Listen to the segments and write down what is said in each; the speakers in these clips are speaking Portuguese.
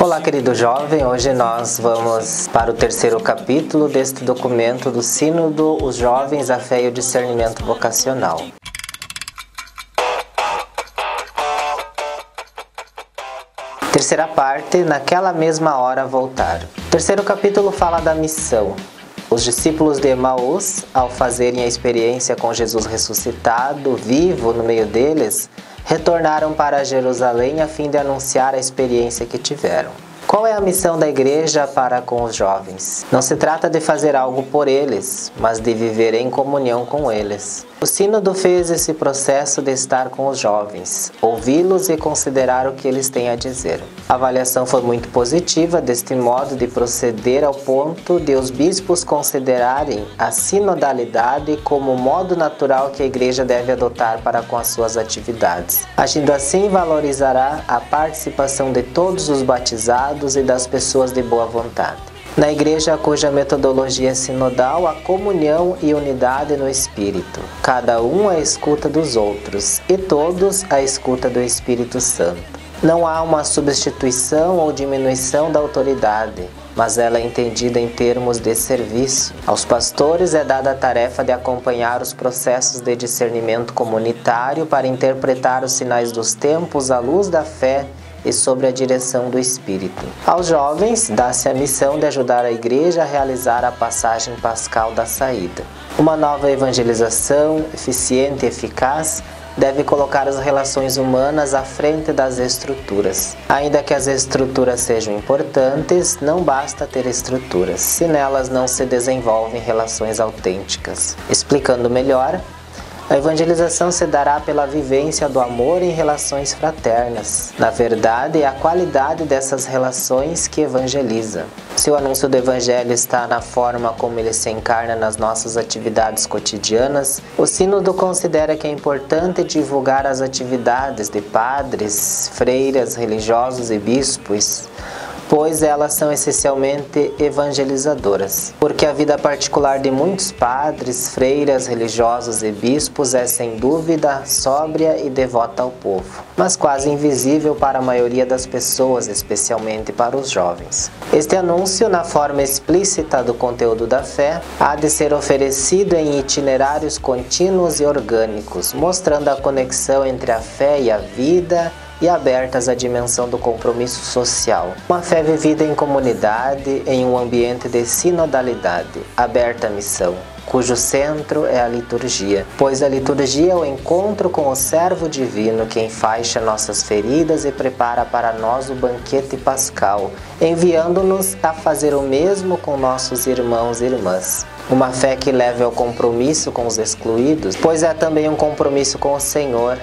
Olá, querido jovem, hoje nós vamos para o terceiro capítulo deste documento do Sínodo, Os Jovens, a Fé e o Discernimento Vocacional. Terceira parte, naquela mesma hora voltar. O terceiro capítulo fala da missão. Os discípulos de Emaús, ao fazerem a experiência com Jesus ressuscitado, vivo no meio deles, retornaram para Jerusalém a fim de anunciar a experiência que tiveram. Qual é a missão da igreja para com os jovens? Não se trata de fazer algo por eles, mas de viver em comunhão com eles. O Sínodo fez esse processo de estar com os jovens, ouvi-los e considerar o que eles têm a dizer. A avaliação foi muito positiva deste modo de proceder, ao ponto de os bispos considerarem a sinodalidade como o modo natural que a igreja deve adotar para com as suas atividades. Agindo assim, valorizará a participação de todos os batizados e das pessoas de boa vontade. Na igreja cuja metodologia é sinodal, a comunhão e unidade no Espírito, cada um à escuta dos outros e todos à escuta do Espírito Santo. Não há uma substituição ou diminuição da autoridade, mas ela é entendida em termos de serviço. Aos pastores é dada a tarefa de acompanhar os processos de discernimento comunitário para interpretar os sinais dos tempos à luz da fé e sobre a direção do Espírito. Aos jovens, dá-se a missão de ajudar a igreja a realizar a passagem pascal da saída. Uma nova evangelização, eficiente e eficaz, deve colocar as relações humanas à frente das estruturas. Ainda que as estruturas sejam importantes, não basta ter estruturas, se nelas não se desenvolvem relações autênticas. Explicando melhor, a evangelização se dará pela vivência do amor em relações fraternas. Na verdade, é a qualidade dessas relações que evangeliza. Se o anúncio do Evangelho está na forma como ele se encarna nas nossas atividades cotidianas, o Sínodo considera que é importante divulgar as atividades de padres, freiras, religiosos e bispos, pois elas são essencialmente evangelizadoras. Porque a vida particular de muitos padres, freiras, religiosos e bispos é sem dúvida sóbria e devota ao povo, mas quase invisível para a maioria das pessoas, especialmente para os jovens. Este anúncio, na forma explícita do conteúdo da fé, há de ser oferecido em itinerários contínuos e orgânicos, mostrando a conexão entre a fé e a vida, e abertas à dimensão do compromisso social. Uma fé vivida em comunidade, em um ambiente de sinodalidade, aberta à missão, cujo centro é a liturgia, pois a liturgia é o encontro com o servo divino que enfaixa nossas feridas e prepara para nós o banquete pascal, enviando-nos a fazer o mesmo com nossos irmãos e irmãs. Uma fé que leva ao compromisso com os excluídos, pois é também um compromisso com o Senhor,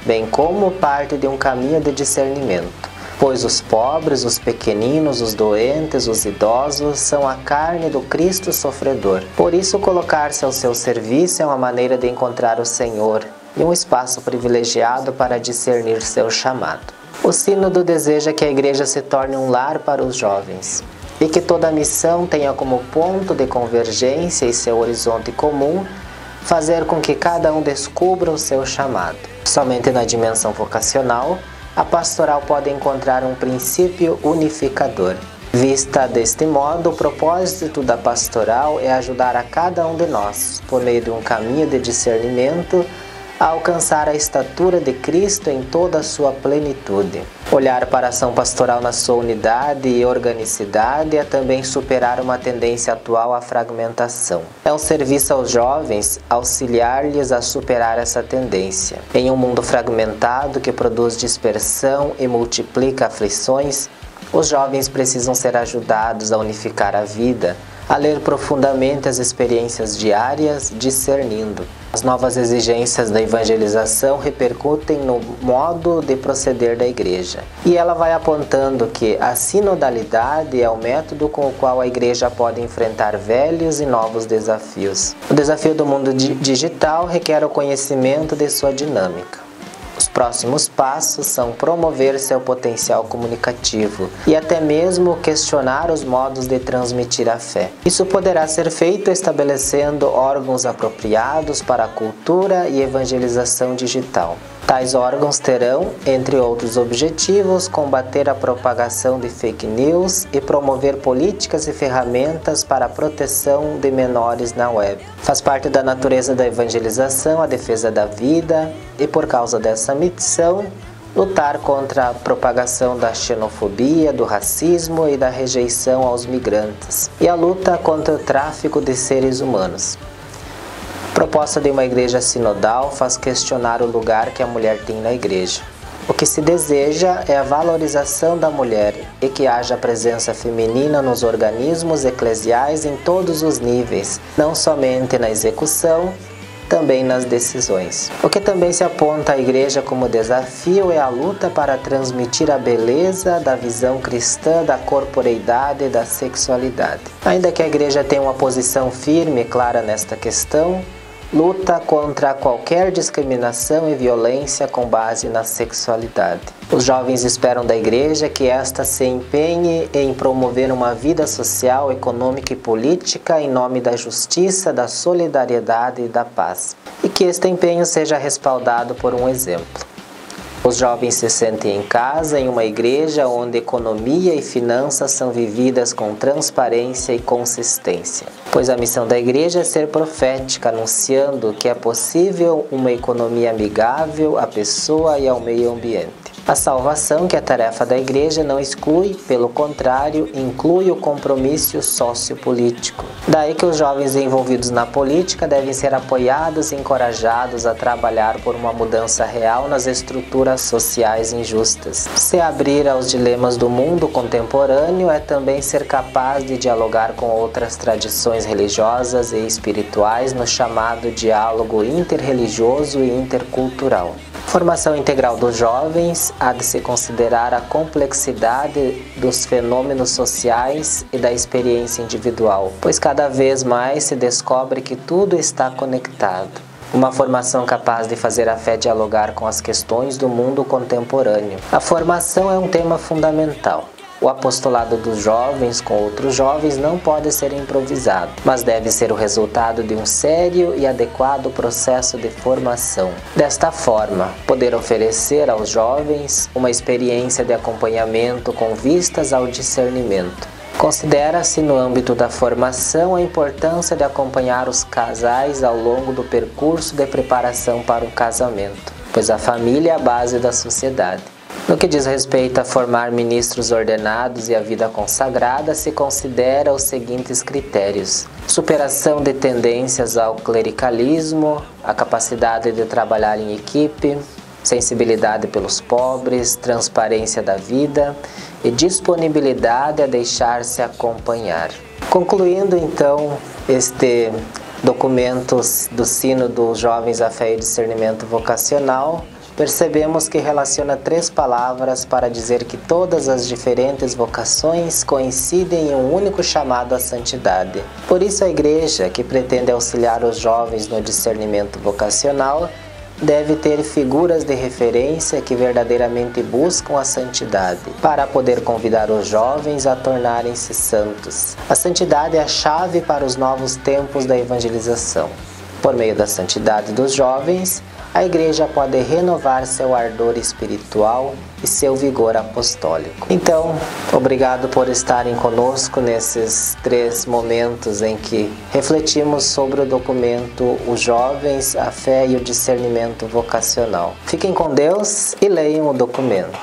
bem como parte de um caminho de discernimento, pois os pobres, os pequeninos, os doentes, os idosos são a carne do Cristo sofredor. Por isso, colocar-se ao seu serviço é uma maneira de encontrar o Senhor e um espaço privilegiado para discernir seu chamado. O Sínodo deseja que a igreja se torne um lar para os jovens e que toda a missão tenha como ponto de convergência e seu horizonte comum fazer com que cada um descubra o seu chamado. Somente na dimensão vocacional, a pastoral pode encontrar um princípio unificador. Vista deste modo, o propósito da pastoral é ajudar a cada um de nós, por meio de um caminho de discernimento, a alcançar a estatura de Cristo em toda a sua plenitude. Olhar para a ação pastoral na sua unidade e organicidade é também superar uma tendência atual à fragmentação. É um serviço aos jovens auxiliar-lhes a superar essa tendência. Em um mundo fragmentado que produz dispersão e multiplica aflições, os jovens precisam ser ajudados a unificar a vida, a ler profundamente as experiências diárias, discernindo. As novas exigências da evangelização repercutem no modo de proceder da igreja. E ela vai apontando que a sinodalidade é o método com o qual a igreja pode enfrentar velhos e novos desafios. O desafio do mundo digital requer o conhecimento de sua dinâmica. Os próximos passos são promover seu potencial comunicativo e até mesmo questionar os modos de transmitir a fé. Isso poderá ser feito estabelecendo órgãos apropriados para a cultura e evangelização digital. Tais órgãos terão, entre outros objetivos, combater a propagação de fake news e promover políticas e ferramentas para a proteção de menores na web. Faz parte da natureza da evangelização a defesa da vida e, por causa dessa missão, lutar contra a propagação da xenofobia, do racismo e da rejeição aos migrantes, e a luta contra o tráfico de seres humanos. A proposta de uma igreja sinodal faz questionar o lugar que a mulher tem na igreja. O que se deseja é a valorização da mulher e que haja presença feminina nos organismos eclesiais em todos os níveis, não somente na execução, também nas decisões. O que também se aponta à igreja como desafio é a luta para transmitir a beleza da visão cristã da corporeidade e da sexualidade. Ainda que a igreja tenha uma posição firme e clara nesta questão, luta contra qualquer discriminação e violência com base na sexualidade. Os jovens esperam da igreja que esta se empenhe em promover uma vida social, econômica e política em nome da justiça, da solidariedade e da paz, e que este empenho seja respaldado por um exemplo. Os jovens se sentem em casa, em uma igreja onde economia e finanças são vividas com transparência e consistência. Pois a missão da igreja é ser profética, anunciando que é possível uma economia amigável à pessoa e ao meio ambiente. A salvação, que é a tarefa da igreja, não exclui, pelo contrário, inclui o compromisso sociopolítico. Daí que os jovens envolvidos na política devem ser apoiados e encorajados a trabalhar por uma mudança real nas estruturas sociais injustas. Se abrir aos dilemas do mundo contemporâneo é também ser capaz de dialogar com outras tradições religiosas e espirituais no chamado diálogo interreligioso e intercultural. Formação integral dos jovens há de se considerar a complexidade dos fenômenos sociais e da experiência individual, pois cada vez mais se descobre que tudo está conectado. Uma formação capaz de fazer a fé dialogar com as questões do mundo contemporâneo. A formação é um tema fundamental. O apostolado dos jovens com outros jovens não pode ser improvisado, mas deve ser o resultado de um sério e adequado processo de formação. Desta forma, poder oferecer aos jovens uma experiência de acompanhamento com vistas ao discernimento. Considera-se no âmbito da formação a importância de acompanhar os casais ao longo do percurso de preparação para o casamento, pois a família é a base da sociedade. No que diz respeito a formar ministros ordenados e a vida consagrada, se considera os seguintes critérios: superação de tendências ao clericalismo, a capacidade de trabalhar em equipe, sensibilidade pelos pobres, transparência da vida e disponibilidade a deixar-se acompanhar. Concluindo então este documento do Sínodo dos Jovens à Fé e Discernimento Vocacional, percebemos que relaciona 3 palavras para dizer que todas as diferentes vocações coincidem em um único chamado à santidade. Por isso a igreja, que pretende auxiliar os jovens no discernimento vocacional, deve ter figuras de referência que verdadeiramente buscam a santidade, para poder convidar os jovens a tornarem-se santos. A santidade é a chave para os novos tempos da evangelização. Por meio da santidade dos jovens, a igreja pode renovar seu ardor espiritual e seu vigor apostólico. Então, obrigado por estarem conosco nesses 3 momentos em que refletimos sobre o documento Os Jovens, a Fé e o Discernimento Vocacional. Fiquem com Deus e leiam o documento.